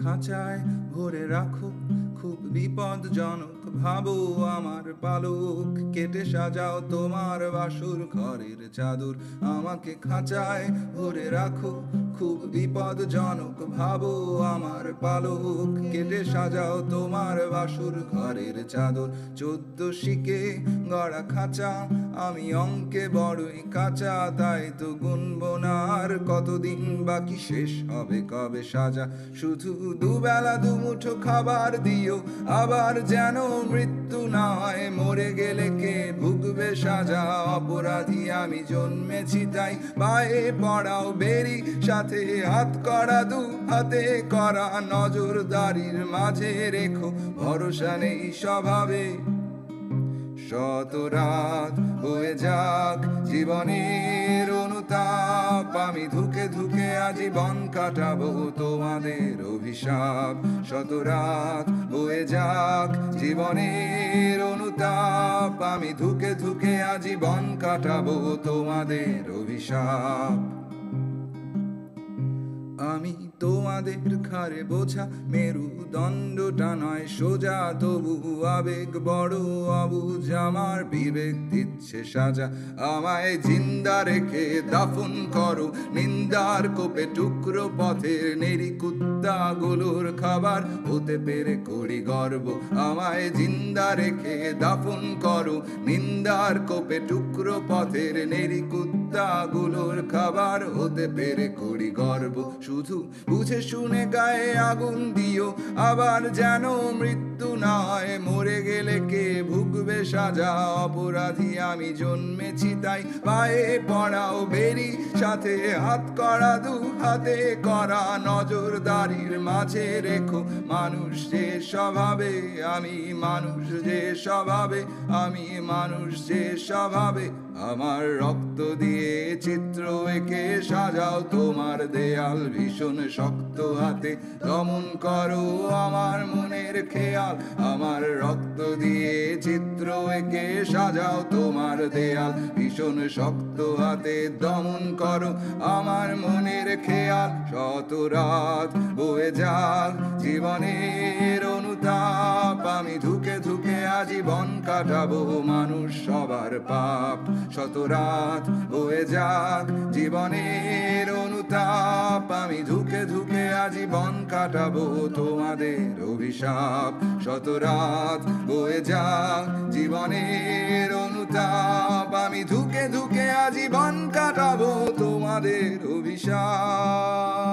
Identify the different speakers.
Speaker 1: খাঁচায় ভরে রাখো, খুব বিপদজনক ভাবো আমার পালক। কেটে সাজাও তোমার বাসর ঘরের চাদর, আমাকে খাঁচায় ভরে রাখো, খুব বিপদজনক ভাবো আমার পালক। কেটে সাজাও তোমার বাসর ঘরের চাদর। 14 শিকে গড়া খাঁচা, আমি অঙ্কে বড়ই কাঁচা, তাই তো গুনবো না আর কতদিন বাকি, শেষ হবে কবে সাজা। শুধু দুবেলা দুমুঠো খাবার দিও, আবার যেন মৃত্যু না হয়, মরে গেলে কে ভুগবে সাজা। অপরাধী আমি জন্মেছি তাই পায়ে পড়াও বেরি, সাথে হাত করা দু হাতে করা নজরদারির মাঝে রেখো, ভরসা নেই স্বভাবে। শত রাত হয়ে যাক জীবনের অনুতাপ, আমি ধুকে ধুকে আজীবন কাটাবো তোমাদের অভিশাপ। শত রাত হয়ে যাক জীবনের অনুতাপ, আমি ধুকে ধুকে আজীবন কাটাবো তোমাদের অভিশাপ। আমি তোমাদের ঘাড়ে বোঝা, মেরুদণ্ডটা নয় সোজা, তবু আবেগ বড় অবুঝ, আমার বিবেক দিচ্ছে সাজা। আমায় জিন্দা রেখে দাফন করো নিন্দার কোপে, টুকরো পথের নেরি কুত্তাগুলোর খাবার হতে পেরে করি গর্ব। আমায় জিন্দা রেখে দাফন করো নিন্দার কোপে, টুকরো পথের নেরি কুত্তাগুলোর খাবার হতে পেরে করি গর্ব। শুধু বুঝে শুনে গায়ে আগুন দিও, আবার যেন মৃত্যু না হয়, মরে গেলে কে ভুগবে সাজা। অপরাধী আমি জন্মেছি তাই পায়ে পড়াও বেরি, সাথে হাত করা দু হাতে করা নজরদারির মাঝে রেখো, মানুষ যে স্বভাবে আমি মানুষ যে স্বভাবে আমি মানুষ যে স্বভাবে। আমার রক্ত দিয়ে চিত্র এঁকে সাজাও তোমার দেয়াল, ভীষণ শক্ত হাতে দমন করো আমার মনের খেয়াল। আমার রক্ত দিয়ে চিত্র এঁকে সাজাও তোমার দেয়াল, ভীষণ শক্ত হাতে দমন করো আমার মনের খেয়াল। শত রাত বয়ে যাক জীবনের অনুতাপ, আমি ধুকে ধুকে আজীবন কাটাবো মানুষ সবার পাপ। শত রাত বয়ে যাক জীবনের অনুতাপ, আমি ধুকে ধুকে আজীবন কাটাবো তোমাদের অভিশাপ। শত রাত বয়ে যাক জীবনের অনুতাপ, আমি ধুকে ধুকে আজীবন কাটাবো তোমাদের অভিশাপ।